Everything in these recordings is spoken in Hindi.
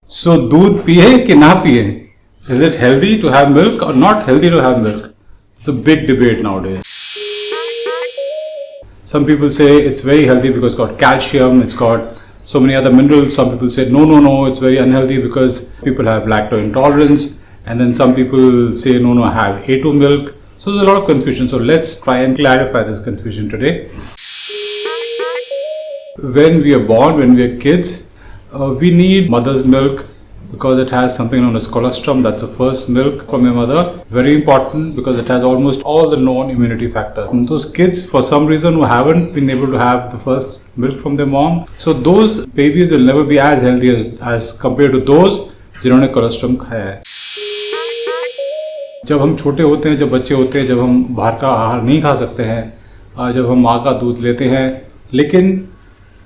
सो दूध पिए कि ना पिए? Is it healthy to have milk or not healthy to have milk? It's a big debate nowadays. Some people say it's very healthy because it's got calcium, it's got so many other minerals. Some people say no, it's very unhealthy because people have lactose intolerance. And then some people say no, I have A2 milk. So there's a lot of confusion. So let's try and clarify this confusion today. When we are born, when we are kids, we need mother's milk because it has something known as colostrum. That's the first milk from your mother. Very important because it has almost all the known immunity factors. And those kids, for some reason, who haven't been able to have the first milk from their mom, so those babies will never be as healthy as compared to those जिन्होंने colostrum खाया है. जब हम छोटे होते हैं, जब बच्चे होते हैं, जब हम बाहर का आहार नहीं खा सकते हैं, जब हम माँ का दूध लेते हैं, लेकिन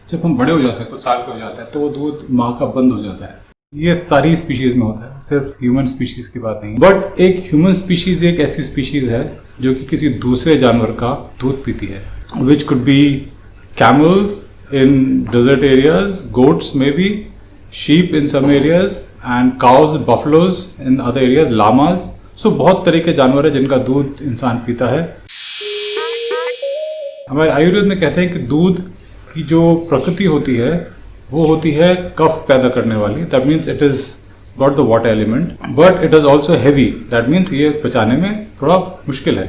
जब हम बड़े हो जाते हैं, कुछ साल के हो जाते हैं, तो वो दूध माँ का बंद हो जाता है. ये सारी स्पीशीज में होता है, सिर्फ ह्यूमन स्पीशीज की बात नहीं. बट एक ह्यूमन स्पीशीज एक ऐसी स्पीशीज है जो कि किसी दूसरे जानवर का दूध पीती है, which could be camels in desert areas, goats may be, sheep in some areas and cows, buffaloes in other areas, llamas. So बहुत तरह के जानवर है जिनका दूध इंसान पीता है. हमारे आयुर्वेद में कहते हैं कि दूध की जो प्रकृति होती है वो होती है कफ पैदा करने वाली. That means it is got the water element, but it is also heavy. That means ये पचाने में थोड़ा मुश्किल है.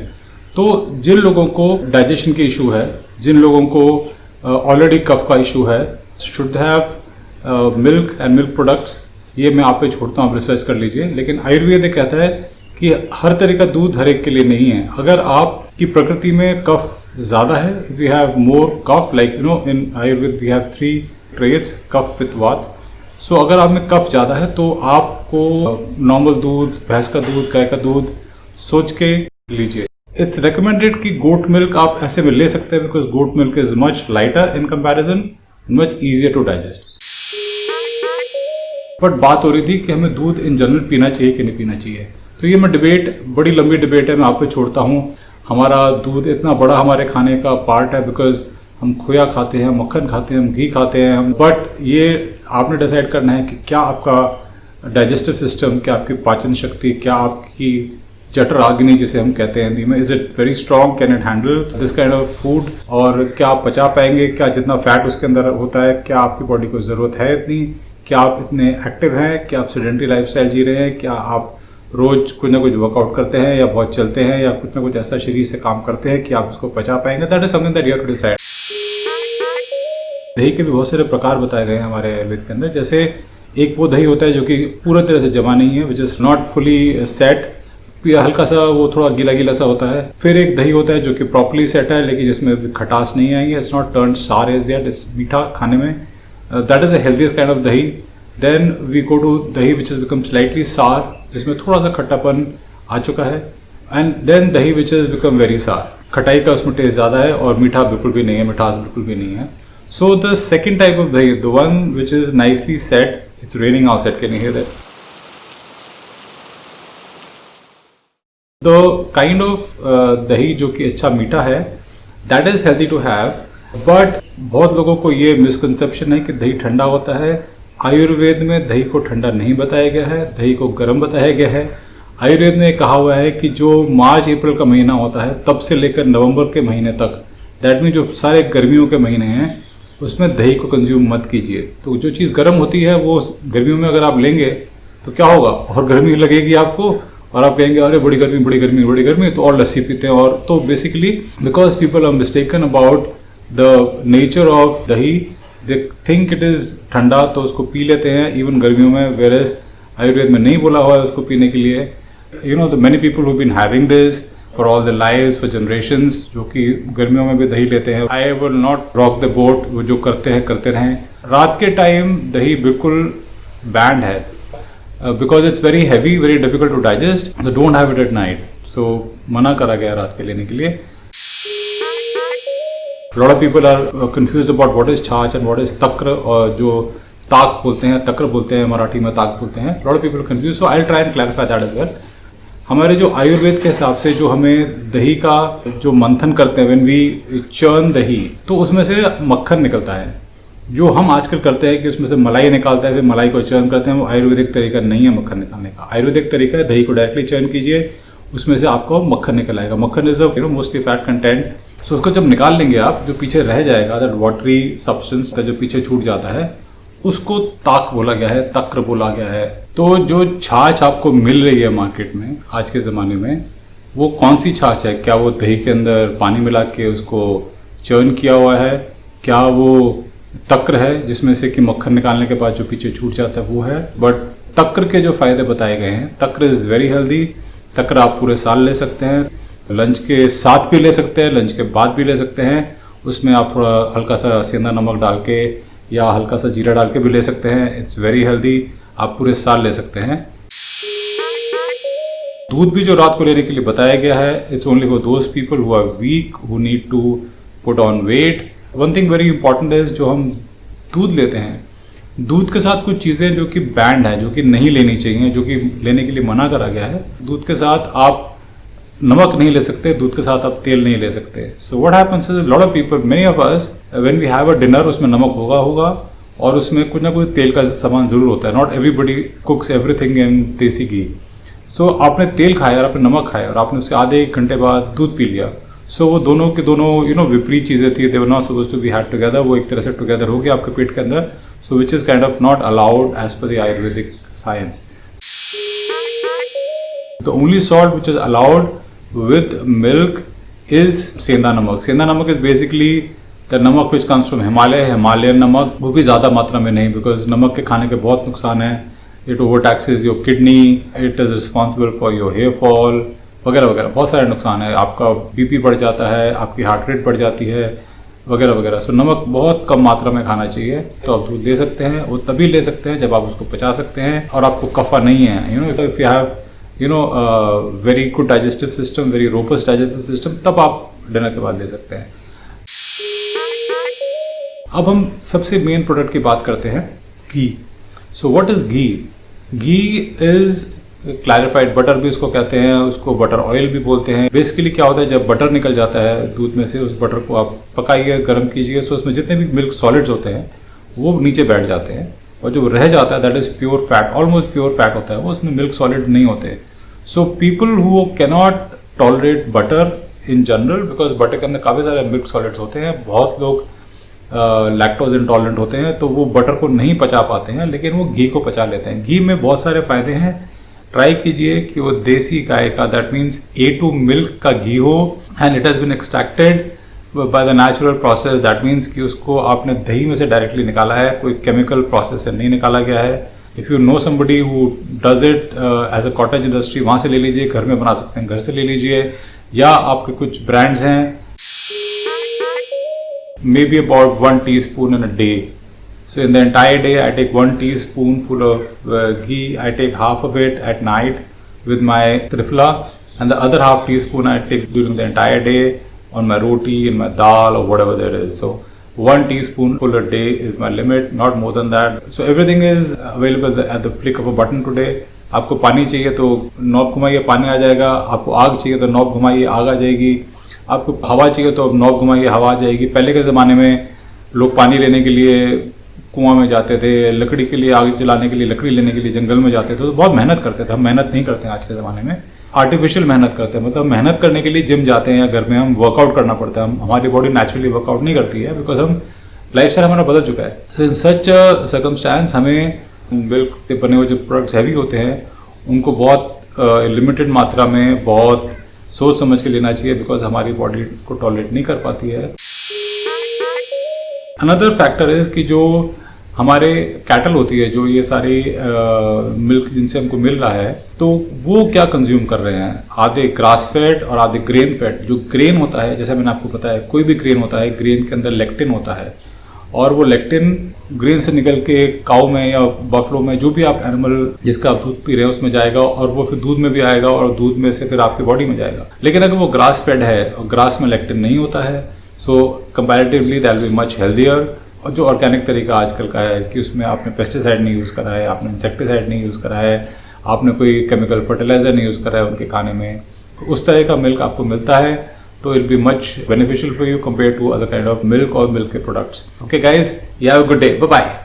तो जिन लोगों को डाइजेशन के इशू है, जिन लोगों को ऑलरेडी कफ का इशू है, should have milk and milk products. ये मैं आप पे छोड़ता हूँ, आप रिसर्च कर लीजिए. लेकिन आयुर्वेद कहता है कि हर तरह का दूध हर एक के लिए नहीं है. अगर आपकी प्रकृति में कफ ज़्यादा है, if you have more kapha, like in Ayurveda we have 3 traits, kapha, pitta, vata. सो अगर आप में कफ ज़्यादा है तो आपको नॉर्मल दूध, भैंस का दूध, गाय का दूध सोच के लीजिए. इट्स रिकमेंडेड कि गोट मिल्क आप ऐसे में ले सकते हैं because goat milk is much lighter in comparison, much easier to digest. But बात हो रही थी कि हमें दूध इन जनरल पीना चाहिए कि नहीं पीना चाहिए. तो ये मैं डिबेट, बड़ी लंबी डिबेट है, मैं आप पे छोड़ता हूँ. हमारा दूध इतना बड़ा हमारे खाने का पार्ट है बिकॉज हम खोया खाते हैं, मक्खन खाते हैं, हम घी खाते हैं. बट ये आपने डिसाइड करना है कि क्या आपका डाइजेस्टिव सिस्टम, क्या आपकी पाचन शक्ति, क्या आपकी जठराग्नि जिसे हम कहते हैं हिंदी में, is it very strong, can it handle this kind of food, और क्या आप पचा पाएंगे, क्या जितना फैट उसके अंदर होता है, क्या आपकी बॉडी को ज़रूरत है इतनी, क्या आप इतने एक्टिव हैं, क्या आप सेडेंटरी लाइफस्टाइल जी रहे हैं, क्या आप रोज कुछ ना कुछ वर्कआउट करते हैं या बहुत चलते हैं या कुछ ना कुछ ऐसा शरीर से काम करते हैं कि आप उसको पचा पाएंगे. That is something that you have to decide. दही के भी बहुत सारे प्रकार बताए गए हैं हमारे आयुर्वेद के अंदर. जैसे एक वो दही होता है जो कि पूरी तरह से जमा नहीं है, which is not fully set, हल्का सा वो थोड़ा गीला गीला सा होता है. फिर एक दही होता है जो कि प्रॉपरली सेट है लेकिन जिसमें खटास नहीं आई है, इट्स नॉट टर्न सार एज दैट, इट्स मीठा खाने में. That is the healthiest kind of दही. देन वी गो टू दही विच इज बिकम स्लाइटली सार, जिसमें थोड़ा सा खट्टापन आ चुका है. एंड देन दही विच इज बिकम वेरी सार, खटाई का उसमें टेस्ट ज़्यादा है और मीठा बिल्कुल भी नहीं है, मिठास बिल्कुल भी नहीं है. So the second type of dahi, the one which is nicely set, it's raining outside, can you hear that? The kind of dahi जो कि अच्छा मीठा है, that is healthy to have. But बहुत लोगों को ये मिसकंसेप्शन है कि दही ठंडा होता है. आयुर्वेद में दही को ठंडा नहीं बताया गया है, दही को गर्म बताया गया है. आयुर्वेद में कहा हुआ है कि जो मार्च अप्रैल का महीना होता है तब से लेकर नवंबर के महीने तक, दैट मीन जो सारे गर्मियों के महीने हैं, उसमें दही को कंज्यूम मत कीजिए. तो जो चीज़ गर्म होती है वो गर्मियों में अगर आप लेंगे तो क्या होगा, और गर्मी लगेगी आपको और आप कहेंगे अरे बड़ी गर्मी बड़ी गर्मी बड़ी गर्मी, तो और लस्सी पीते हैं. और तो basically because people are mistaken about the nature of dahi, they think it is ठंडा तो उसको पी लेते हैं इवन गर्मियों में, वेरएज आयुर्वेद में नहीं बोला हुआ है उसको पीने के लिए. You know the many people who been having this for all the lives, for generations, जो कि गर्मियों में भी दही लेते हैं. I will not rock the boat, वो जो करते हैं करते रहें. रात के टाइम दही बिल्कुल बैंड है because it's very heavy, very difficult to digest, so don't have it at night. So मना करा गया रात के लेने के लिए. A lot of people are confused about what is छाछ and what is तक्र, और जो ताक बोलते हैं, तक्र बोलते हैं, मराठी में ताक बोलते हैं. A lot of people are confused, so I'll try and clarify that as well. हमारे जो आयुर्वेद के हिसाब से जो हमें दही का जो मंथन करते हैं, when we churn दही, तो उसमें से मक्खन निकलता है. जो हम आजकल करते हैं कि उसमें से मलाई निकालते हैं, फिर मलाई को चर्न करते हैं, वो आयुर्वेदिक तरीका नहीं है मक्खन निकालने का। आयुर्वेदिक तरीका है दही को डायरेक्टली चर्न कीजिए, उसमें से आपको मक्खन निकल आएगा। मक्खन इज मोस्टली फैट कंटेंट। सो उसको जब निकाल लेंगे आप, जो पीछे रह जाएगा दैट वाटरी सब्सटेंस का जो पीछे छूट जाता है, उसको ताक बोला गया है, तक्र बोला गया है। तो जो छाछ आपको मिल रही है मार्केट में आज के ज़माने में, वो कौन सी छाछ है? क्या वो दही के अंदर पानी मिला के उसको चर्न किया हुआ है? क्या वो तक्र है जिसमें से कि मक्खन निकालने के बाद जो पीछे छूट जाता है वो है? बट तक्र के जो फायदे बताए गए हैं, तक्र इज़ वेरी हेल्दी। तक्र आप पूरे साल ले सकते हैं, लंच के साथ भी ले सकते हैं, लंच के बाद भी ले सकते हैं। उसमें आप थोड़ा हल्का सा सेंधा नमक डाल के या हल्का सा जीरा डाल के भी ले सकते हैं। इट्स वेरी हेल्दी, आप पूरे साल ले सकते हैं। दूध भी जो रात को लेने के लिए बताया गया है, it's only for those people who are weak, who need to put on weight. One thing very important is, जो हम दूध लेते हैं, दूध के साथ कुछ चीज़ें जो कि बैंड है, जो कि नहीं लेनी चाहिए, जो कि लेने के लिए मना करा गया है। दूध के साथ आप नमक नहीं ले सकते, दूध के साथ आप तेल नहीं ले सकते। So what happens is, lot of people, many of us, when we have a dinner, उसमें नमक होगा और उसमें कुछ ना कुछ तेल का सामान जरूर होता है। नॉट एवरीबडी कुक्स एवरीथिंग इन देसी घी। सो आपने तेल खाया और आपने नमक खाया और आपने उसके आधे एक घंटे बाद दूध पी लिया। सो वो दोनों के दोनों विपरीत चीज़ें थी, they were not suppose to be had together. वो एक तरह से टुगेदर हो गया आपके पेट के अंदर। So which is kind of not allowed as per the Ayurvedic science. The only salt which is allowed with milk is सेंधा नमक। सेंधा नमक is basically the नमक which comes from Himalayan नमक, वो भी ज़्यादा मात्रा में नहीं, बिकॉज नमक के खाने के बहुत नुकसान है। It overtaxes your kidney, it is responsible for your hair fall वगैरह वगैरह, बहुत सारे नुकसान है। आपका बीपी बढ़ जाता है, आपकी हार्ट रेट बढ़ जाती है वगैरह वगैरह। सो नमक बहुत कम मात्रा में खाना चाहिए। तो आप दूध ले सकते हैं, वो तभी ले सकते हैं जब आप उसको पचा सकते हैं और आपको कफा नहीं है। If you have very good digestive system, very robust digestive system, तब आप डिनर के बाद ले सकते हैं। अब हम सबसे मेन प्रोडक्ट की बात करते हैं, घी। So what is ghee? Ghee is clarified butter भी उसको कहते हैं, उसको बटर ऑयल भी बोलते हैं। बेसिकली क्या होता है, जब बटर निकल जाता है दूध में से, उस बटर को आप पकाइए, गर्म कीजिए, सो उसमें जितने भी मिल्क सॉलिड्स होते हैं वो नीचे बैठ जाते हैं और जो रह जाता है that is pure fat, almost pure fat होता है वो, उसमें मिल्क सॉलिड नहीं होते। So people who can not tolerate butter in general, because butter के अंदर काफ़ी सारे मिल्क सॉलिड्स होते हैं। बहुत लोग लैक्टोज इंटॉलरेंट होते हैं तो वो बटर को नहीं पचा पाते हैं, लेकिन वो घी को पचा लेते हैं। घी में बहुत सारे फायदे हैं। ट्राई कीजिए कि वो देसी गाय का, दैट मीन्स A2 मिल्क का घी हो and it has been extracted by the natural process. That means कि उसको आपने दही में से डायरेक्टली निकाला है, कोई केमिकल प्रोसेस से नहीं निकाला गया है। If you know somebody who does it as a cottage industry, वहाँ से ले लीजिए, घर में बना सकते हैं, घर से ले लीजिए, या आपके कुछ ब्रांड्स हैं, may be about 1 teaspoon in a day. So in the entire day I take 1 teaspoonful of ghee. I take half of it at night with my trifla, and the other half teaspoon I take during the entire day on my roti, in my dal or whatever there is. So 1 teaspoonful a day is my limit, not more than that. So everything is available at the flick of a button today. आपको पानी चाहिए तो नॉब घुमाइए, पानी आ जाएगा। आपको आग चाहिए तो नॉब घुमाइए, आग आ जाएगी। आपको हवा चाहिए तो नॉब घुमाइए, हवा आ जाएगी। पहले के ज़माने में लोग पानी लेने के लिए कुआं में जाते थे, लकड़ी के लिए, आग जलाने के लिए लकड़ी लेने के लिए जंगल में जाते थे, तो बहुत मेहनत करते थे। हम मेहनत नहीं करते हैं आज के ज़माने में, आर्टिफिशियल मेहनत करते हैं। मतलब मेहनत करने के लिए जिम जाते हैं या घर में हम वर्कआउट करना पड़ता है। हमारी बॉडी नेचुरली वर्कआउट नहीं करती है, बिकॉज हम लाइफस्टाइल हमारा बदल चुका है। सो इन सच सर्कमस्टांस हमें मिल्क से बने हुए जो प्रोडक्ट्स हैवी होते हैं उनको बहुत लिमिटेड मात्रा में, बहुत सोच समझ के लेना चाहिए, बिकॉज हमारी बॉडी को टॉलरेट नहीं कर पाती है। अनदर फैक्टर इज कि जो हमारे कैटल होती है, जो ये सारी मिल्क जिनसे हमको मिल रहा है, तो वो क्या कंज्यूम कर रहे हैं? आधे ग्रास फेड और आधे ग्रेन फेड। जो ग्रेन होता है, जैसे मैंने आपको बताया, कोई भी ग्रेन होता है, ग्रेन के अंदर लेक्टिन होता है, और वो लेक्टिन ग्रेन से निकल के काऊ में या बफलो में, जो भी आप एनिमल जिसका आप दूध पी रहे हैं उसमें जाएगा, और वो फिर दूध में भी आएगा और दूध में से फिर आपकी बॉडी में जाएगा। लेकिन अगर वो ग्रास फेड है और ग्रास में लेक्टिन नहीं होता है, so comparatively that will be much healthier. और जो ऑर्गेनिक तरीका आजकल का है कि उसमें आपने पेस्टिसाइड नहीं यूज़ करा है, आपने इंसेक्टिसाइड नहीं यूज़ करा है, आपने कोई केमिकल फर्टिलाइज़र नहीं यूज़ करा है उनके खाने में, उस तरह का मिल्क आपको मिलता है। तो it be much beneficial for you compare to other kind of milk और मिल्क के products. Okay guys, you have a good day. Bye bye.